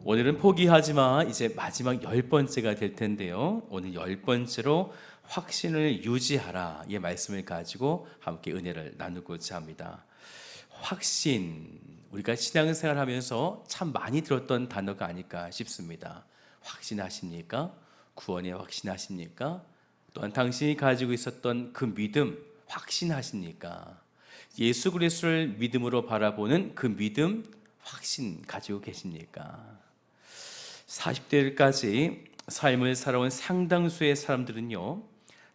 오늘은 포기하지 마. 이제 마지막 10번째가 될 텐데요. 오늘 10번째로 확신을 유지하라. 이 말씀을 가지고 함께 은혜를 나누고자 합니다. 확신, 우리가 신앙생활 하면서 참 많이 들었던 단어가 아닐까 싶습니다. 확신하십니까? 구원에 확신하십니까? 또한 당신이 가지고 있었던 그 믿음 확신하십니까? 예수 그리스도를 믿음으로 바라보는 그 믿음 확신 가지고 계십니까? 40대까지 삶을 살아온 상당수의 사람들은요,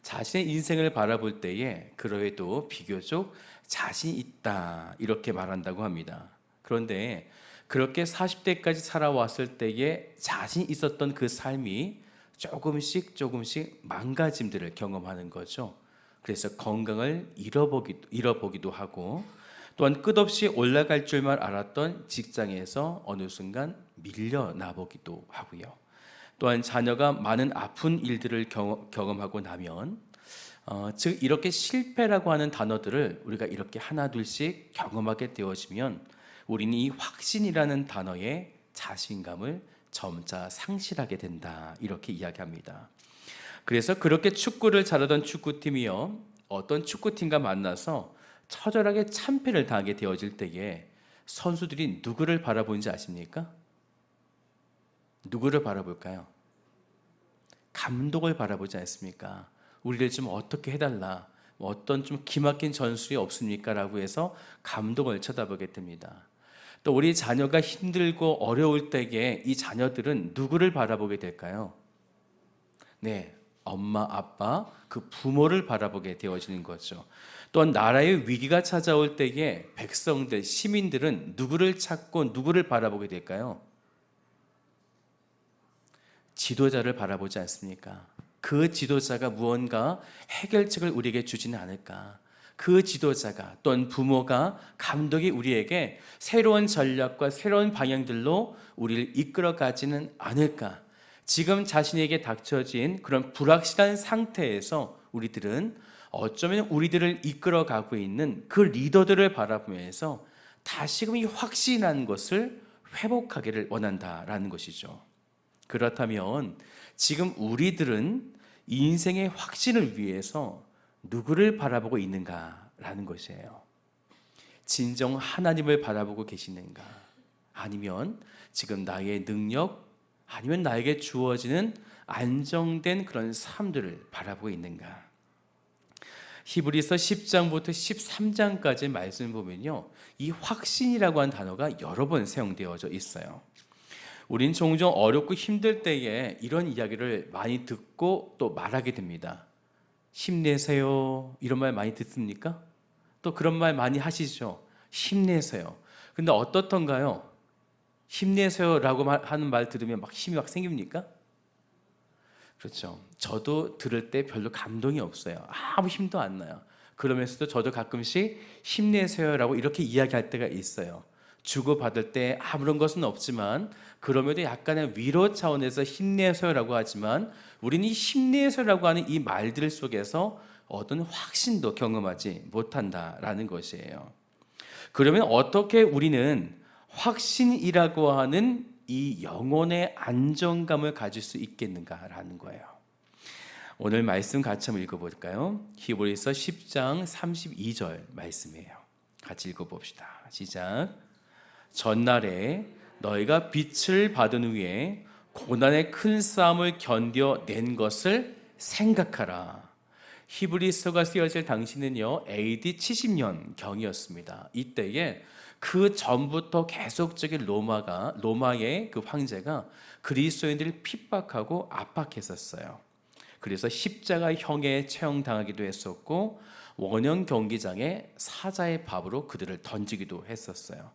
자신의 인생을 바라볼 때에 그러해도 비교적 자신 있다 이렇게 말한다고 합니다. 그런데 그렇게 40대까지 살아왔을 때에 자신 있었던 그 삶이 조금씩 망가짐들을 경험하는 거죠. 그래서 건강을 잃어보기도 하고, 또한 끝없이 올라갈 줄만 알았던 직장에서 어느 순간 밀려나 보기도 하고요. 또한 자녀가 많은 아픈 일들을 경험하고 나면 즉 이렇게 실패라고 하는 단어들을 우리가 이렇게 하나 둘씩 경험하게 되어지면 우리는 이 확신이라는 단어의 자신감을 점차 상실하게 된다 이렇게 이야기합니다. 그래서 그렇게 축구를 잘하던 축구팀이요, 어떤 축구팀과 만나서 처절하게 참패를 당하게 되어질 때에 선수들이 누구를 바라보는지 아십니까? 누구를 바라볼까요? 감독을 바라보지 않습니까? 우리를 좀 어떻게 해달라, 어떤 좀 기막힌 전술이 없습니까? 라고 해서 감독을 쳐다보게 됩니다. 또 우리 자녀가 힘들고 어려울 때에 이 자녀들은 누구를 바라보게 될까요? 네, 엄마, 아빠, 그 부모를 바라보게 되어지는 거죠. 또한 나라의 위기가 찾아올 때에 백성들, 시민들은 누구를 찾고 누구를 바라보게 될까요? 지도자를 바라보지 않습니까? 그 지도자가 무언가 해결책을 우리에게 주지는 않을까? 그 지도자가 또는 부모가, 감독이 우리에게 새로운 전략과 새로운 방향들로 우리를 이끌어가지는 않을까? 지금 자신에게 닥쳐진 그런 불확실한 상태에서 우리들은 어쩌면 우리들을 이끌어가고 있는 그 리더들을 바라보면서 다시금 이 확신한 것을 회복하기를 원한다라는 것이죠. 그렇다면 지금 우리들은 인생의 확신을 위해서 누구를 바라보고 있는가라는 것이에요. 진정 하나님을 바라보고 계시는가? 아니면 지금 나의 능력, 아니면 나에게 주어지는 안정된 그런 삶들을 바라보고 있는가? 히브리서 10장부터 13장까지 말씀을 보면요, 이 확신이라고 하는 단어가 여러 번 사용되어져 있어요. 우린 종종 어렵고 힘들 때에 이런 이야기를 많이 듣고 또 말하게 됩니다. 힘내세요. 이런 말 많이 듣습니까? 또 그런 말 많이 하시죠. 힘내세요. 근데 어떻던가요? 힘내세요라고 하는 말 들으면 막 힘이 막 생깁니까? 그렇죠. 저도 들을 때 별로 감동이 없어요. 아무 힘도 안 나요. 그러면서도 저도 가끔씩 힘내세요라고 이렇게 이야기할 때가 있어요. 주고받을 때 아무런 것은 없지만 그럼에도 약간의 위로 차원에서 힘내세요라고 하지만 우리는 이 힘내세요라고 하는 이 말들 속에서 어떤 확신도 경험하지 못한다라는 것이에요. 그러면 어떻게 우리는 확신이라고 하는 이 영혼의 안정감을 가질 수 있겠는가라는 거예요. 오늘 말씀 같이 한번 읽어볼까요? 히브리서 10장 32절 말씀이에요. 같이 읽어봅시다. 시작. 전날에 너희가 빛을 받은 후에 고난의 큰 싸움을 견뎌낸 것을 생각하라. 히브리서가 쓰여질 당시는요, AD 70년 경이었습니다. 이때에 그 전부터 계속적인 로마의 그 황제가 그리스도인들을 핍박하고 압박했었어요. 그래서 십자가형에 처형당하기도 했었고 원형 경기장에 사자의 밥으로 그들을 던지기도 했었어요.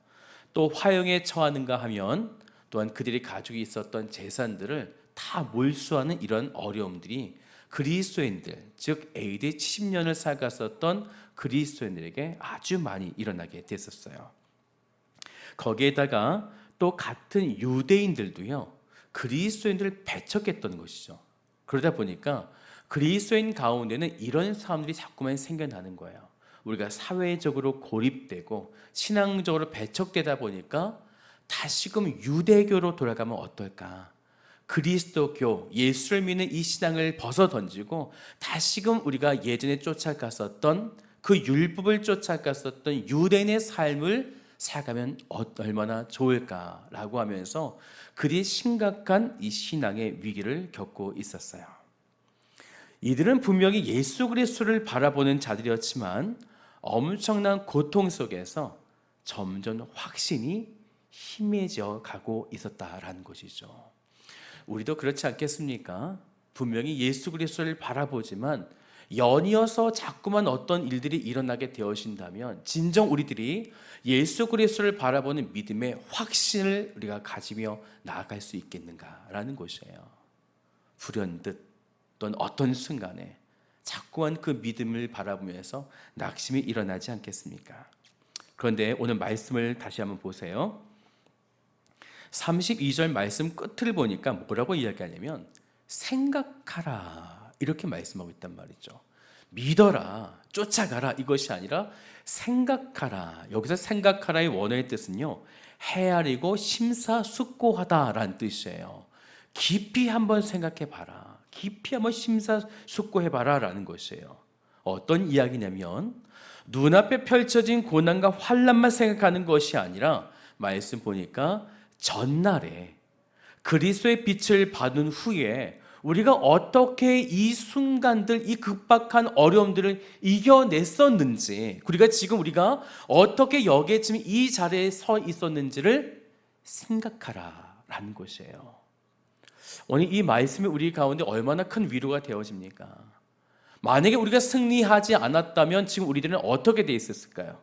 또 화형에 처하는가 하면 또한 그들이 가지고 있었던 재산들을 다 몰수하는 이런 어려움들이 그리스도인들, 즉 AD 70년을 살았었던 그리스도인들에게 아주 많이 일어나게 됐었어요. 거기에다가 또 같은 유대인들도요, 그리스도인들을 배척했던 것이죠. 그러다 보니까 그리스도인 가운데는 이런 사람들이 자꾸만 생겨나는 거예요. 우리가 사회적으로 고립되고 신앙적으로 배척되다 보니까 다시금 유대교로 돌아가면 어떨까? 그리스도교, 예수를 믿는 이 신앙을 벗어 던지고 다시금 우리가 예전에 쫓아갔었던 그 율법을 쫓아갔었던 유대인의 삶을 살아가면 얼마나 좋을까라고 하면서 그리 심각한 이 신앙의 위기를 겪고 있었어요. 이들은 분명히 예수 그리스도를 바라보는 자들이었지만 엄청난 고통 속에서 점점 확신이 희미해져 가고 있었다라는 것이죠. 우리도 그렇지 않겠습니까? 분명히 예수 그리스도를 바라보지만 연이어서 자꾸만 어떤 일들이 일어나게 되어진다면 진정 우리들이 예수 그리스도를 바라보는 믿음의 확신을 우리가 가지며 나아갈 수 있겠는가라는 것이에요. 불현듯 또는 어떤 순간에 자꾸만 그 믿음을 바라보면서 낙심이 일어나지 않겠습니까? 그런데 오늘 말씀을 다시 한번 보세요. 32절 말씀 끝을 보니까 뭐라고 이야기하냐면 생각하라 이렇게 말씀하고 있단 말이죠. 믿어라, 쫓아가라 이것이 아니라 생각하라. 여기서 생각하라의 원어의 뜻은요, 헤아리고 심사숙고하다라는 뜻이에요. 깊이 한번 생각해 봐라. 깊이 한번 심사숙고해 봐라 라는 것이에요. 어떤 이야기냐면 눈앞에 펼쳐진 고난과 환난만 생각하는 것이 아니라 말씀 보니까 전날에 그리스도의 빛을 받은 후에 우리가 어떻게 이 순간들, 이 급박한 어려움들을 이겨냈었는지, 우리가 어떻게 여기에 지금 이 자리에 서 있었는지를 생각하라라는 것이에요. 오늘 이 말씀이 우리 가운데 얼마나 큰 위로가 되어집니까? 만약에 우리가 승리하지 않았다면 지금 우리들은 어떻게 돼 있었을까요?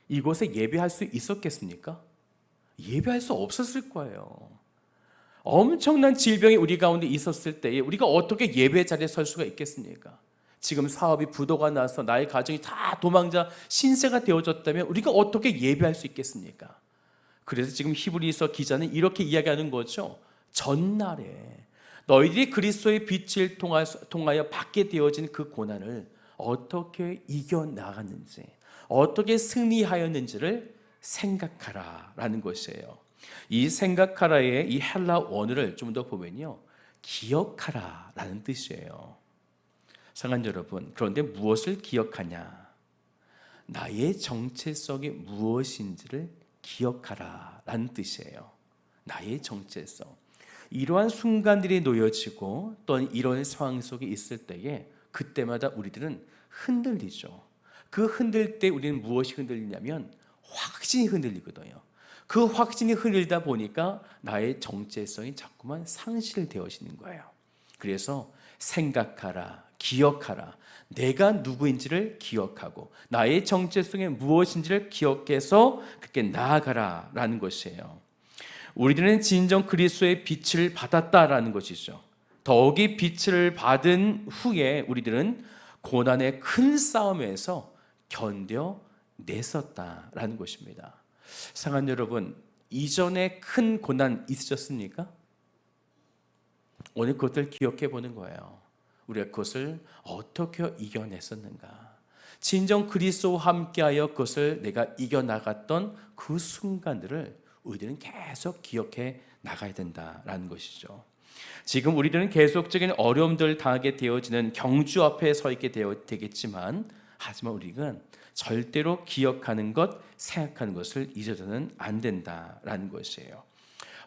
이곳에 예배할 수 있었겠습니까? 예배할 수 없었을 거예요. 엄청난 질병이 우리 가운데 있었을 때에 우리가 어떻게 예배 자리에 설 수가 있겠습니까? 지금 사업이 부도가 나서 나의 가정이 다 도망자 신세가 되어졌다면 우리가 어떻게 예배할 수 있겠습니까? 그래서 지금 히브리서 기자는 이렇게 이야기하는 거죠. 전날에 너희들이 그리스도의 빛을 통하여 받게 되어진 그 고난을 어떻게 이겨나갔는지, 어떻게 승리하였는지를 생각하라라는 것이에요. 이 생각하라의 이 헬라 원어를 좀 더 보면요, 기억하라라는 뜻이에요. 사랑하는 여러분, 그런데 무엇을 기억하냐? 나의 정체성이 무엇인지를 기억하라라는 뜻이에요. 나의 정체성. 이러한 순간들이 놓여지고 또는 이런 상황 속에 있을 때에 그때마다 우리들은 흔들리죠. 그 흔들 때 우리는 무엇이 흔들리냐면 확신이 흔들리거든요. 그 확신이 흔들다 보니까 나의 정체성이 자꾸만 상실되어지는 거예요. 그래서 생각하라, 기억하라. 내가 누구인지를 기억하고 나의 정체성이 무엇인지를 기억해서 그렇게 나아가라라는 것이에요. 우리들은 진정 그리스도의 빛을 받았다라는 것이죠. 더욱이 빛을 받은 후에 우리들은 고난의 큰 싸움에서 견뎌냈었다라는 것입니다. 사랑하는 여러분, 이전에 큰 고난 있으셨습니까? 오늘 그것들 기억해 보는 거예요. 우리가 그것을 어떻게 이겨냈었는가? 진정 그리스도와 함께하여 그것을 내가 이겨나갔던 그 순간들을 우리들은 계속 기억해 나가야 된다라는 것이죠. 지금 우리들은 계속적인 어려움들을 당하게 되어지는 경주 앞에 서 있게 되겠지만, 하지만 우리는 절대로 기억하는 것, 생각하는 것을 잊어서는 안 된다라는 것이에요.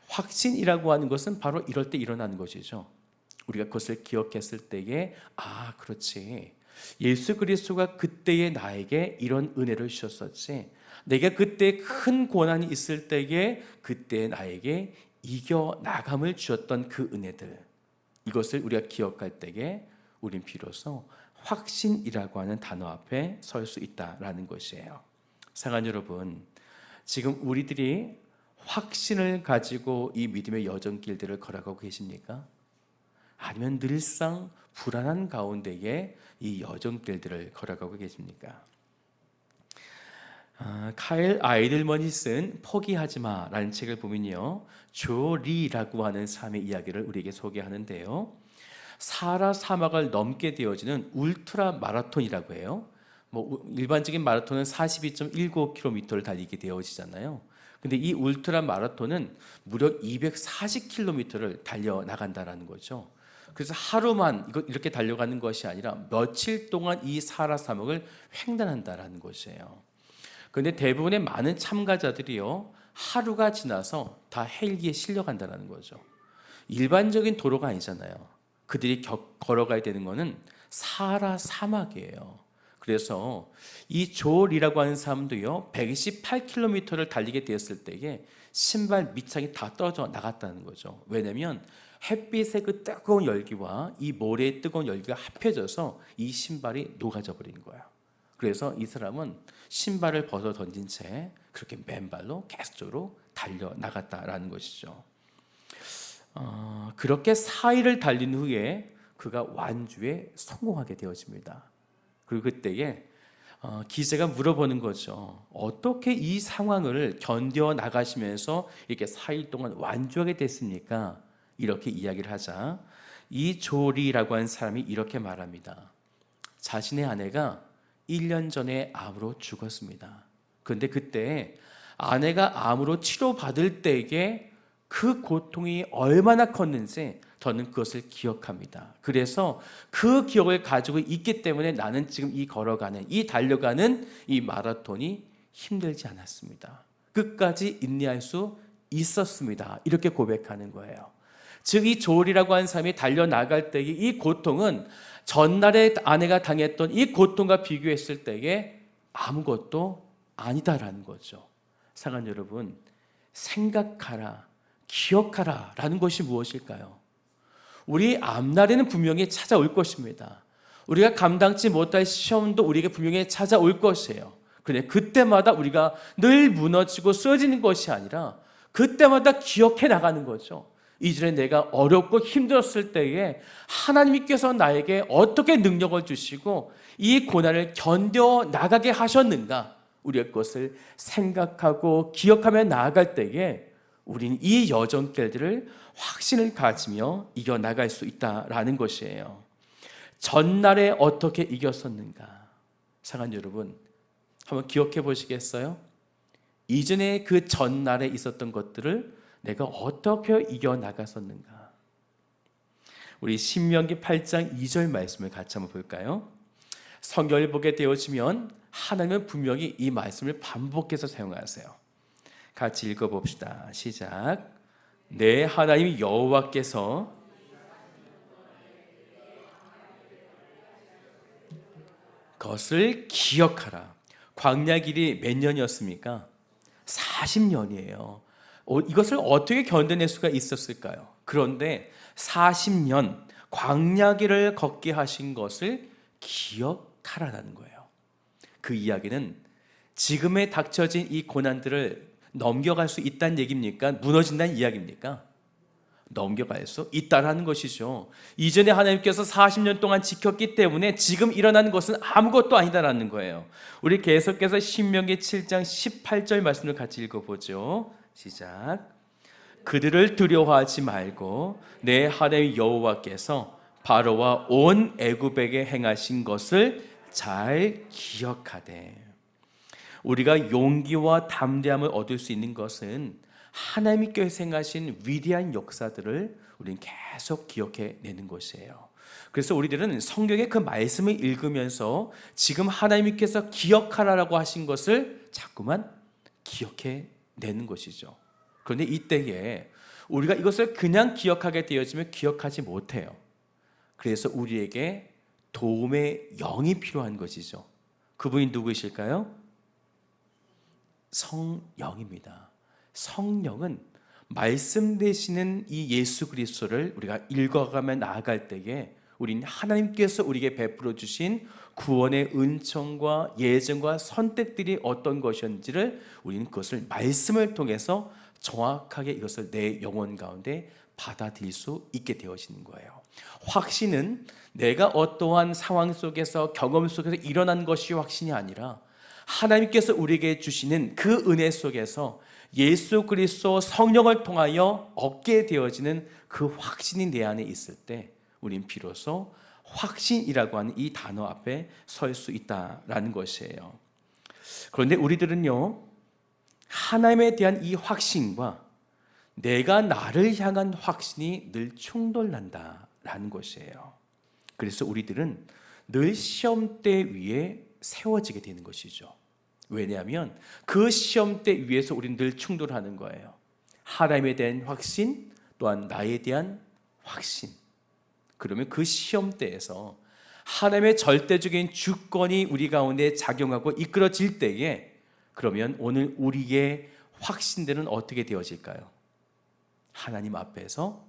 확신이라고 하는 것은 바로 이럴 때 일어나는 것이죠. 우리가 그것을 기억했을 때에 그렇지, 예수 그리스도가 그때의 나에게 이런 은혜를 주셨었지, 내가 그때 큰 고난이 있을 때에 그때 나에게 이겨나감을 주었던 그 은혜들, 이것을 우리가 기억할 때에 우린 비로소 확신이라고 하는 단어 앞에 설 수 있다라는 것이에요. 사랑하는 여러분, 지금 우리들이 확신을 가지고 이 믿음의 여정길들을 걸어가고 계십니까? 아니면 늘상 불안한 가운데에 이 여정길들을 걸어가고 계십니까? 카일 아이들먼이 쓴 포기하지마 라는 책을 보면요, 조 리라고 하는 사람의 이야기를 우리에게 소개하는데요, 사하라 사막을 넘게 되어지는 울트라 마라톤이라고 해요. 일반적인 마라톤은 42.19km를 달리게 되어지잖아요. 근데 이 울트라 마라톤은 무려 240km를 달려 나간다라는 거죠. 그래서 하루만 이렇게 달려가는 것이 아니라 며칠 동안 이 사하라 사막을 횡단한다라는 것이에요. 그런데 대부분의 많은 참가자들이요, 하루가 지나서 다 헬기에 실려간다라는 거죠. 일반적인 도로가 아니잖아요. 그들이 걸어가야 되는 것은 사하라 사막이에요. 그래서 이 조리라고 하는 사람도요, 128km를 달리게 되었을 때에 신발 밑창이 다 떨어져 나갔다는 거죠. 왜냐하면 햇빛의 그 뜨거운 열기와 이 모래의 뜨거운 열기가 합해져서 이 신발이 녹아져 버린 거예요. 그래서 이 사람은 신발을 벗어 던진 채 그렇게 맨발로 계속적으로 달려 나갔다라는 것이죠. 그렇게 4일을 달린 후에 그가 완주에 성공하게 되어집니다. 그리고 그때에 기자가 물어보는 거죠. 어떻게 이 상황을 견뎌 나가시면서 이렇게 4일 동안 완주하게 됐습니까? 이렇게 이야기를 하자 이 조리라고 하는 사람이 이렇게 말합니다. 자신의 아내가 1년 전에 암으로 죽었습니다. 그런데 그때 아내가 암으로 치료받을 때에 그 고통이 얼마나 컸는지 저는 그것을 기억합니다. 그래서 그 기억을 가지고 있기 때문에 나는 지금 이 걸어가는, 이 달려가는 이 마라톤이 힘들지 않았습니다. 끝까지 인내할 수 있었습니다. 이렇게 고백하는 거예요. 즉 이 조리라고 하는 사람이 달려나갈 때의 이 고통은 전날에 아내가 당했던 이 고통과 비교했을 때에 아무것도 아니다라는 거죠. 사랑하는 여러분, 생각하라, 기억하라 라는 것이 무엇일까요? 우리 앞날에는 분명히 찾아올 것입니다. 우리가 감당치 못할 시험도 우리에게 분명히 찾아올 것이에요. 그런데 그때마다 우리가 늘 무너지고 쓰러지는 것이 아니라 그때마다 기억해 나가는 거죠. 이전에 내가 어렵고 힘들었을 때에 하나님께서 나에게 어떻게 능력을 주시고 이 고난을 견뎌 나가게 하셨는가, 우리의 것을 생각하고 기억하며 나아갈 때에 우리는 이 여정길들을 확신을 가지며 이겨나갈 수 있다라는 것이에요. 전날에 어떻게 이겼었는가? 사랑하는 여러분, 한번 기억해 보시겠어요? 이전에 그 전날에 있었던 것들을 내가 어떻게 이겨나갔었는가? 우리 신명기 8장 2절 말씀을 같이 한번 볼까요? 성경을 보게 되어지면 하나님은 분명히 이 말씀을 반복해서 사용하세요. 같이 읽어봅시다. 시작. 내 하나님 여호와께서 그것을 기억하라. 광야 길이 몇 년이었습니까? 40년이에요. 이것을 어떻게 견뎌낼 수가 있었을까요? 그런데 40년 광야 길을 걷게 하신 것을 기억하라는 거예요. 그 이야기는 지금에 닥쳐진 이 고난들을 넘겨갈 수 있다는 얘기입니까? 무너진다는 이야기입니까? 넘겨갈 수 있다라는 것이죠. 이전에 하나님께서 40년 동안 지켰기 때문에 지금 일어나는 것은 아무것도 아니다라는 거예요. 우리 계속해서 신명기 7장 18절 말씀을 같이 읽어보죠. 시작. 그들을 두려워하지 말고 내 하나님 여호와께서 바로와 온 애굽에게 행하신 것을 잘 기억하되. 우리가 용기와 담대함을 얻을 수 있는 것은 하나님께서 행하신 위대한 역사들을 우리는 계속 기억해 내는 것이에요. 그래서 우리들은 성경의 그 말씀을 읽으면서 지금 하나님께서 기억하라고 하신 것을 자꾸만 기억해 내는 것이죠. 그런데 이때에 우리가 이것을 그냥 기억하게 되어지면 기억하지 못해요. 그래서 우리에게 도움의 영이 필요한 것이죠. 그분이 누구이실까요? 성령입니다. 성령은 말씀 되시는 이 예수 그리스도를 우리가 읽어가며 나아갈 때에 우리는 하나님께서 우리에게 베풀어 주신 구원의 은총과 예정과 선택들이 어떤 것이었는지를 우리는 그것을 말씀을 통해서 정확하게 이것을 내 영혼 가운데 받아들일 수 있게 되어지는 거예요. 확신은 내가 어떠한 상황 속에서 경험 속에서 일어난 것이 확신이 아니라 하나님께서 우리에게 주시는 그 은혜 속에서 예수 그리스도 성령을 통하여 얻게 되어지는 그 확신이 내 안에 있을 때 우린 비로소 확신이라고 하는 이 단어 앞에 설 수 있다라는 것이에요. 그런데 우리들은요, 하나님에 대한 이 확신과 내가 나를 향한 확신이 늘 충돌난다라는 것이에요. 그래서 우리들은 늘 시험대 위에 세워지게 되는 것이죠. 왜냐하면 그 시험대 위에서 우리는 늘 충돌하는 거예요. 하나님에 대한 확신, 또한 나에 대한 확신. 그러면 그 시험대에서 하나님의 절대적인 주권이 우리 가운데 작용하고 이끌어질 때에, 그러면 오늘 우리의 확신들은 어떻게 되어질까요? 하나님 앞에서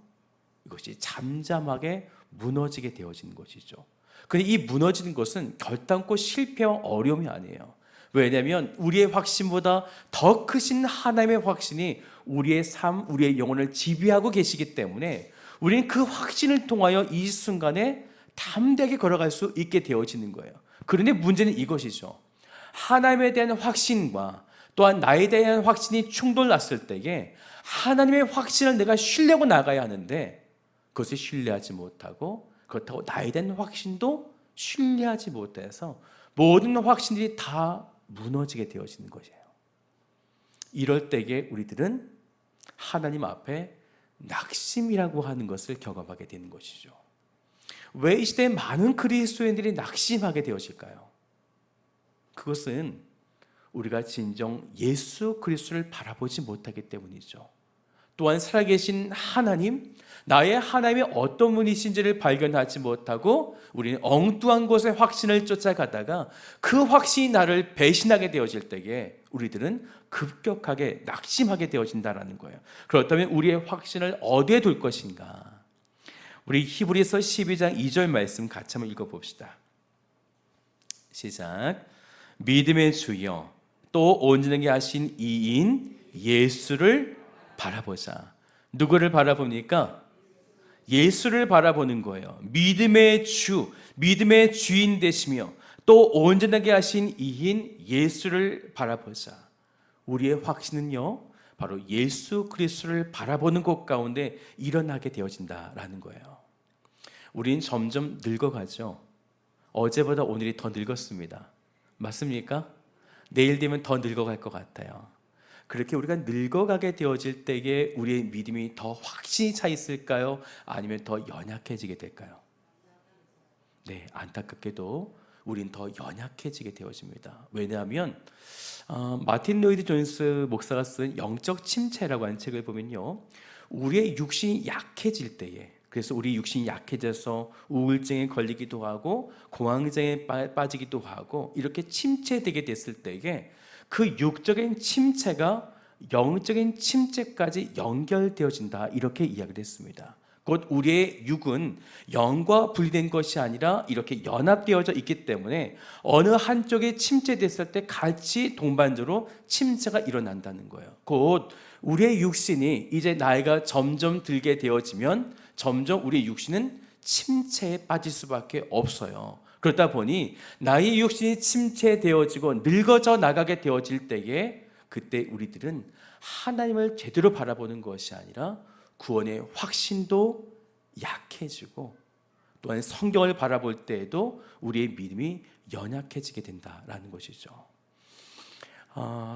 이것이 잠잠하게 무너지게 되어지는 것이죠. 그런데 이 무너지는 것은 결단코 실패와 어려움이 아니에요. 왜냐하면 우리의 확신보다 더 크신 하나님의 확신이 우리의 삶, 우리의 영혼을 지배하고 계시기 때문에 우리는 그 확신을 통하여 이 순간에 담대하게 걸어갈 수 있게 되어지는 거예요. 그런데 문제는 이것이죠. 하나님에 대한 확신과 또한 나에 대한 확신이 충돌났을 때에 하나님의 확신을 내가 신뢰하고 나가야 하는데 그것을 신뢰하지 못하고, 그렇다고 나에 대한 확신도 신뢰하지 못해서 모든 확신들이 다 무너지게 되어지는 것이에요. 이럴 때에 우리들은 하나님 앞에 낙심이라고 하는 것을 경험하게 되는 것이죠. 왜 이 시대에 많은 그리스도인들이 낙심하게 되어질까요? 그것은 우리가 진정 예수 그리스도를 바라보지 못하기 때문이죠. 또한 살아계신 하나님, 나의 하나님이 어떤 분이신지를 발견하지 못하고 우리는 엉뚱한 곳에 확신을 쫓아가다가 그 확신이 나를 배신하게 되어질 때에 우리들은 급격하게 낙심하게 되어진다는 거예요. 그렇다면 우리의 확신을 어디에 둘 것인가? 우리 히브리서 12장 2절 말씀 같이 한번 읽어봅시다. 시작. 믿음의 주여 또 온전하게 하신 이인 예수를 바라보자. 누구를 바라봅니까? 예수를 바라보는 거예요. 믿음의 주, 믿음의 주인 되시며 또 온전하게 하신 이인 예수를 바라보자. 우리의 확신은요, 바로 예수 그리스도를 바라보는 것 가운데 일어나게 되어진다라는 거예요. 우린 점점 늙어가죠. 어제보다 오늘이 더 늙었습니다. 맞습니까? 내일 되면 더 늙어갈 것 같아요. 그렇게 우리가 늙어가게 되어질 때에 우리의 믿음이 더 확신이 차 있을까요? 아니면 더 연약해지게 될까요? 네, 안타깝게도 우린 더 연약해지게 되어집니다. 왜냐하면 마틴 로이드 존스 목사가 쓴 영적 침체라고 하는 책을 보면요, 우리의 육신이 약해질 때에, 그래서 우리 육신이 약해져서 우울증에 걸리기도 하고 공황장애에 빠지기도 하고 이렇게 침체되게 됐을 때에 그 육적인 침체가 영적인 침체까지 연결되어진다, 이렇게 이야기를 했습니다. 곧 우리의 육은 영과 분리된 것이 아니라 이렇게 연합되어져 있기 때문에 어느 한쪽이 침체됐을 때 같이 동반적으로 침체가 일어난다는 거예요. 곧 우리의 육신이 이제 나이가 점점 들게 되어지면 점점 우리의 육신은 침체에 빠질 수밖에 없어요. 그러다 보니 나의 육신이 침체되어지고 늙어져 나가게 되어질 때에 그때 우리들은 하나님을 제대로 바라보는 것이 아니라 구원의 확신도 약해지고 또한 성경을 바라볼 때에도 우리의 믿음이 연약해지게 된다라는 것이죠.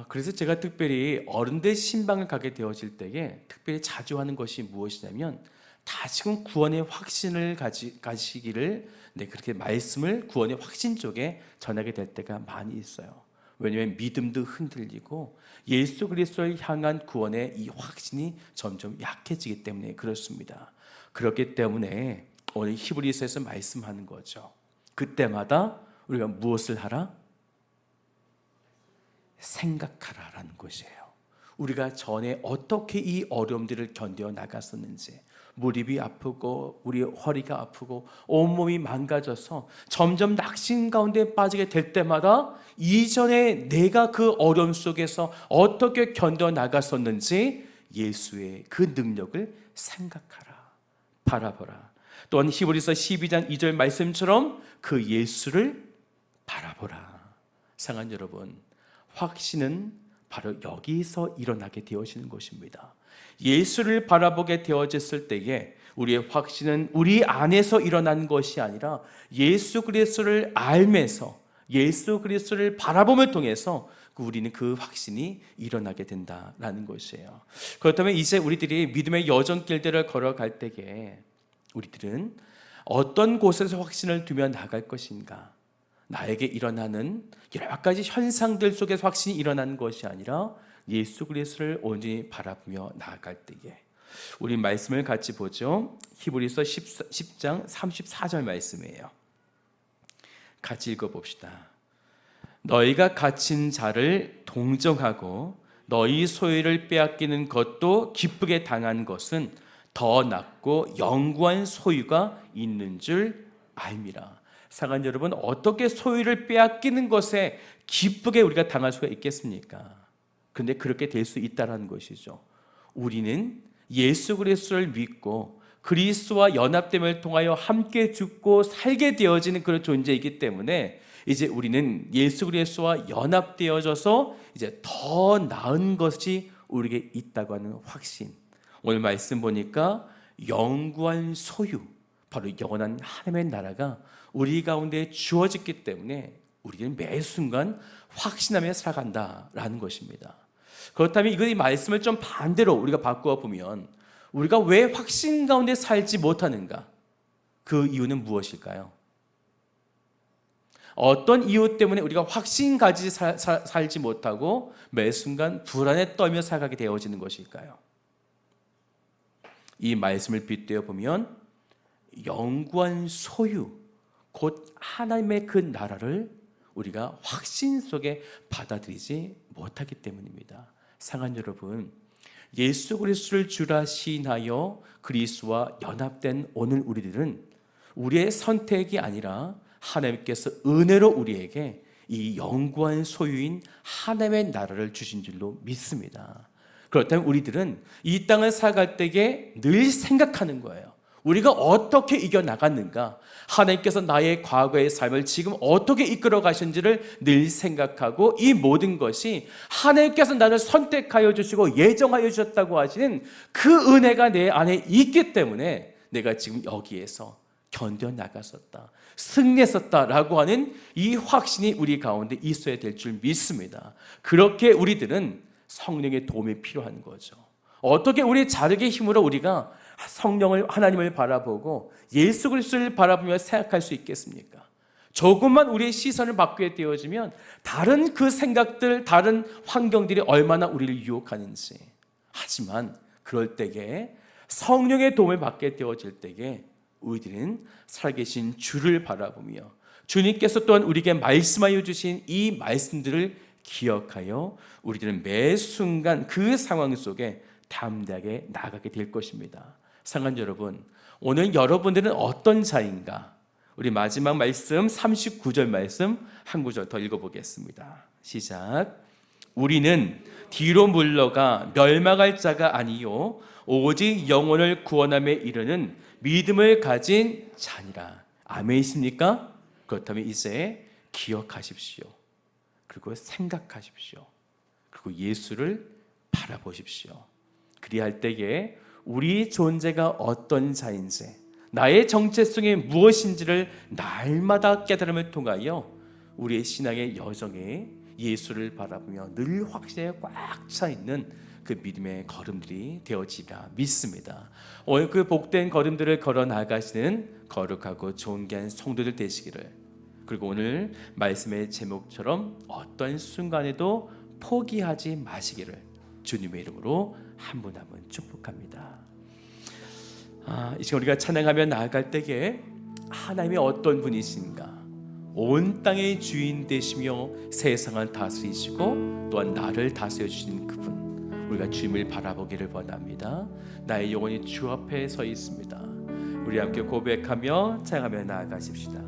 그래서 제가 특별히 어른들 신방을 가게 되어질 때에 특별히 자주 하는 것이 무엇이냐면 다시금 구원의 확신을 가지기를 그렇게 말씀을 구원의 확신 쪽에 전하게 될 때가 많이 있어요. 왜냐하면 믿음도 흔들리고 예수 그리스도를 향한 구원의 이 확신이 점점 약해지기 때문에 그렇습니다. 그렇기 때문에 오늘 히브리서에서 말씀하는 거죠. 그때마다 우리가 무엇을 하라? 생각하라라는 것이에요. 우리가 전에 어떻게 이 어려움들을 견뎌 나갔었는지, 무릎이 아프고 우리 허리가 아프고 온몸이 망가져서 점점 낙심 가운데 빠지게 될 때마다 이전에 내가 그 어려움 속에서 어떻게 견뎌 나갔었는지 예수의 그 능력을 생각하라, 바라보라. 또한 히브리서 12장 2절 말씀처럼 그 예수를 바라보라. 사랑하는 여러분, 확신은 바로 여기서 일어나게 되어지는 것입니다. 예수를 바라보게 되어졌을 때에 우리의 확신은 우리 안에서 일어난 것이 아니라 예수 그리스도를 알면서 예수 그리스도를 바라봄을 통해서 우리는 그 확신이 일어나게 된다라는 것이에요. 그렇다면 이제 우리들이 믿음의 여정길들을 걸어갈 때에 우리들은 어떤 곳에서 확신을 두며 나갈 것인가? 나에게 일어나는 여러 가지 현상들 속에서 확신이 일어나는 것이 아니라 예수 그리스도를 온전히 바라보며 나아갈 때에 우리 말씀을 같이 보죠. 히브리서 10장 34절 말씀이에요. 같이 읽어봅시다. 너희가 갇힌 자를 동정하고 너희 소유를 빼앗기는 것도 기쁘게 당한 것은 더 낫고 영구한 소유가 있는 줄 알미라. 사랑하는 여러분, 어떻게 소유를 빼앗기는 것에 기쁘게 우리가 당할 수가 있겠습니까? 그런데 그렇게 될 수 있다는 것이죠. 우리는 예수 그리스도를 믿고 그리스도와 연합됨을 통하여 함께 죽고 살게 되어지는 그런 존재이기 때문에 이제 우리는 예수 그리스도와 연합되어져서 이제 더 나은 것이 우리에게 있다고 하는 확신. 오늘 말씀 보니까 영구한 소유, 바로 영원한 하나님의 나라가 우리 가운데 주어졌기 때문에 우리는 매 순간 확신하며 살아간다라는 것입니다. 그렇다면 이 말씀을 좀 반대로 우리가 바꾸어 보면 우리가 왜 확신 가운데 살지 못하는가? 그 이유는 무엇일까요? 어떤 이유 때문에 우리가 확신 가지지 살지 못하고 매 순간 불안에 떨며 살아가게 되어지는 것일까요? 이 말씀을 빗대어 보면 영구한 소유, 곧 하나님의 그 나라를 우리가 확신 속에 받아들이지 못하기 때문입니다. 사랑하는 여러분, 예수 그리스도를 주라 시인하여 그리스도와 연합된 오늘 우리들은 우리의 선택이 아니라 하나님께서 은혜로 우리에게 이 영구한 소유인 하나님의 나라를 주신 줄로 믿습니다. 그렇다면 우리들은 이 땅을 살아갈 때에 늘 생각하는 거예요. 우리가 어떻게 이겨나갔는가? 하나님께서 나의 과거의 삶을 지금 어떻게 이끌어 가신지를 늘 생각하고 이 모든 것이 하나님께서 나를 선택하여 주시고 예정하여 주셨다고 하시는 그 은혜가 내 안에 있기 때문에 내가 지금 여기에서 견뎌나갔었다, 승리했었다라고 하는 이 확신이 우리 가운데 있어야 될 줄 믿습니다. 그렇게 우리들은 성령의 도움이 필요한 거죠. 어떻게 우리 자력의 힘으로 우리가 성령을, 하나님을 바라보고 예수 그리스도를 바라보며 생각할 수 있겠습니까? 조금만 우리의 시선을 바꾸게 되어지면 다른 그 생각들, 다른 환경들이 얼마나 우리를 유혹하는지. 하지만 그럴 때에 성령의 도움을 받게 되어질 때에 우리들은 살아계신 주를 바라보며 주님께서 또한 우리에게 말씀하여 주신 이 말씀들을 기억하여 우리들은 매 순간 그 상황 속에 담대하게 나아가게 될 것입니다. 사랑하는 여러분, 오늘 여러분들은 어떤 자인가? 우리 마지막 말씀 39절 말씀 한 구절 더 읽어보겠습니다. 시작. 우리는 뒤로 물러가 멸망할 자가 아니요 오직 영혼을 구원함에 이르는 믿음을 가진 자니라. 아멘이십니까? 그렇다면 이제 기억하십시오. 그리고 생각하십시오. 그리고 예수를 바라보십시오. 그리할 때에 우리 존재가 어떤 자인지, 나의 정체성이 무엇인지를 날마다 깨달음을 통하여 우리의 신앙의 여정에 예수를 바라보며 늘 확신에 꽉 차 있는 그 믿음의 걸음들이 되어지리라 믿습니다. 오늘 그 복된 걸음들을 걸어 나가시는 거룩하고 존귀한 성도들 되시기를, 그리고 오늘 말씀의 제목처럼 어떤 순간에도 포기하지 마시기를 주님의 이름으로 한 분 한 분 축복합니다. 이 시간 우리가 찬양하며 나아갈 때에 하나님이 어떤 분이신가? 온 땅의 주인 되시며 세상을 다스리시고 또한 나를 다스려 주신 그분, 우리가 주님을 바라보기를 원합니다. 나의 영혼이 주 앞에 서 있습니다. 우리 함께 고백하며 찬양하며 나아가십시다.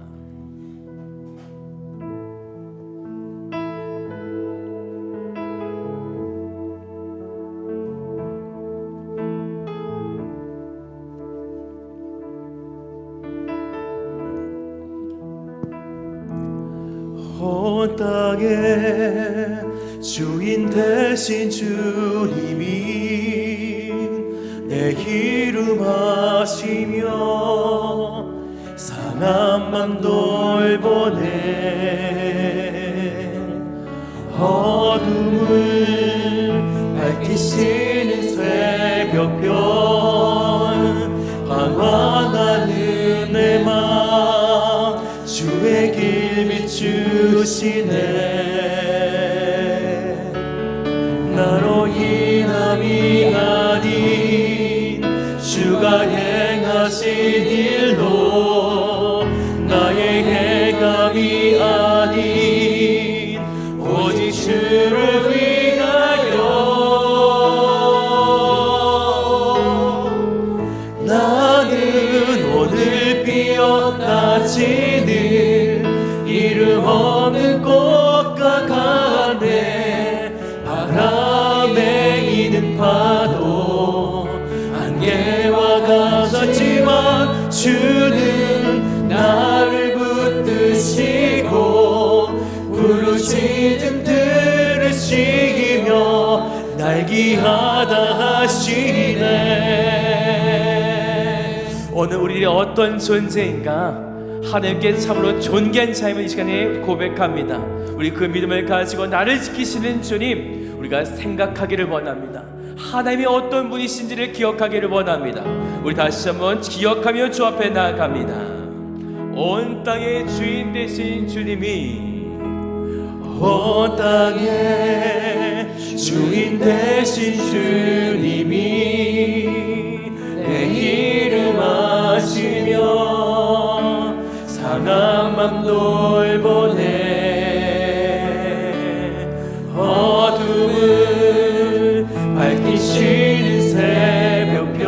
온 땅의 주인 되신 주님이 내 기름하시며 상함만 돌보네. 어둠을 밝히시는 새벽별 방황하는 내 맘 주의 길 비추시네. 나로 인함이 아닌 주가 행하신 일로 나의 행함이 아닌 오직 주를 위하여 나는 오늘 피었다 지는 이름 없는 꽃과 같네. 바람에 이는 파도 안개와 같았지만 주는 나를 붙드시고 부르짖음 들으시며 날기하다 하시네. 오늘 우리의 어떤 존재인가 하나님께 참으로 존귀한 삶을 이 시간에 고백합니다. 우리 그 믿음을 가지고 나를 지키시는 주님 우리가 생각하기를 원합니다. 하나님이 어떤 분이신지를 기억하기를 원합니다. 우리 다시 한번 기억하며 주 앞에 나아갑니다. 온 땅의 주인 되신 주님이 온 땅의 주인 되신 주님이 내 이름 아시며 상한 맘 돌보네. 어둠을 밝히시는 새벽별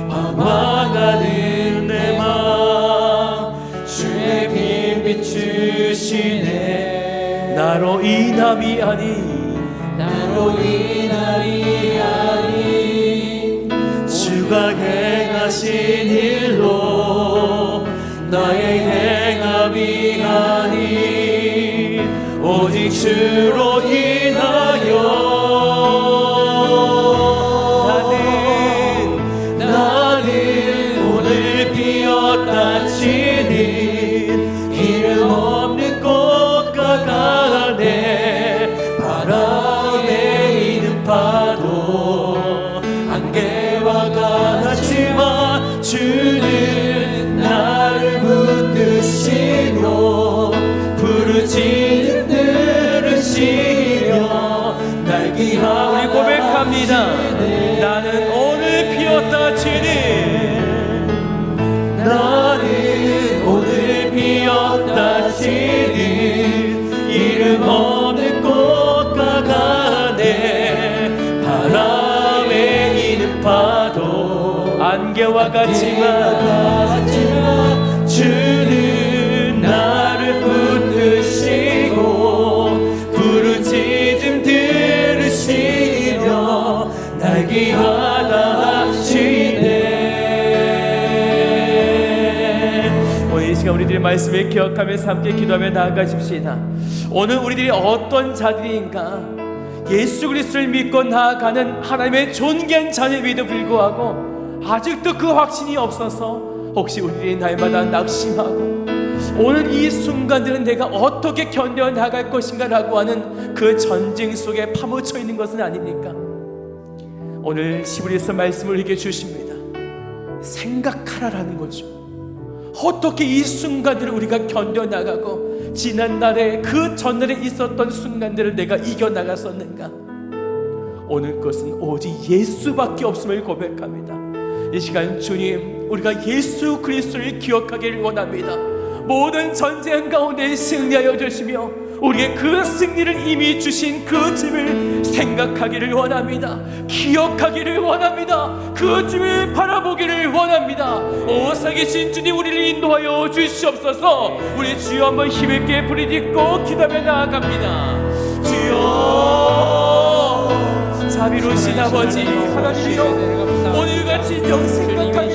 방황하는 내 맘 주의 빛 비추시네. 나로 인함이 아닌 나로 인함이 아닌 주가 행하신 일로 나의 행함이 아닌 오직 주로 인하여 나는 오늘 피었다 지는 이름 없는 꽃과 같네. 바람에 이는 파도 안개와 같았지만 주는 나를 붙드시고 부르짖음 들으시며 날기하다 우리 고백합니다. 나는 오늘 피었다 지는 나는 오늘 피었다 지는 이름 없는 꽃과 같네. 바람에 이는 파도 안개와 같지만 주는 나를 붙드시고 부르짖음 들으시며 날기하다 하시네. 오늘 이 시간 우리들의 말씀을 기억하면서 함께 기도하며 나아가십시다. 오늘 우리들이 어떤 자들인가 예수 그리스도를 믿고 나아가는 하나님의 존귀한 자녀임에도 불구하고 아직도 그 확신이 없어서 혹시 우리들이 날마다 낙심하고 오늘 이 순간들은 내가 어떻게 견뎌나갈 것인가 라고 하는 그 전쟁 속에 파묻혀 있는 것은 아닙니까? 오늘 시브리서 말씀을 우리에게 주십니다. 생각하라라는 거죠. 어떻게 이 순간들을 우리가 견뎌나가고 지난날에 그 전날에 있었던 순간들을 내가 이겨나갔었는가? 오늘 것은 오직 예수밖에 없음을 고백합니다. 이 시간 주님, 우리가 예수 그리스도를 기억하기를 원합니다. 모든 전쟁 가운데 승리하여 주시며 우리의 그 승리를 이미 주신 그 주님을 생각하기를 원합니다. 기억하기를 원합니다. 그 주님을 바라보기를 원합니다. 오 살아계신 주님, 우리를 인도하여 주시옵소서. 우리 주여 한번 힘있게 부르짖고 기도하며 나아갑니다. 주여, 자비로우신 아버지 하나님이여, 오늘같이 정생각하는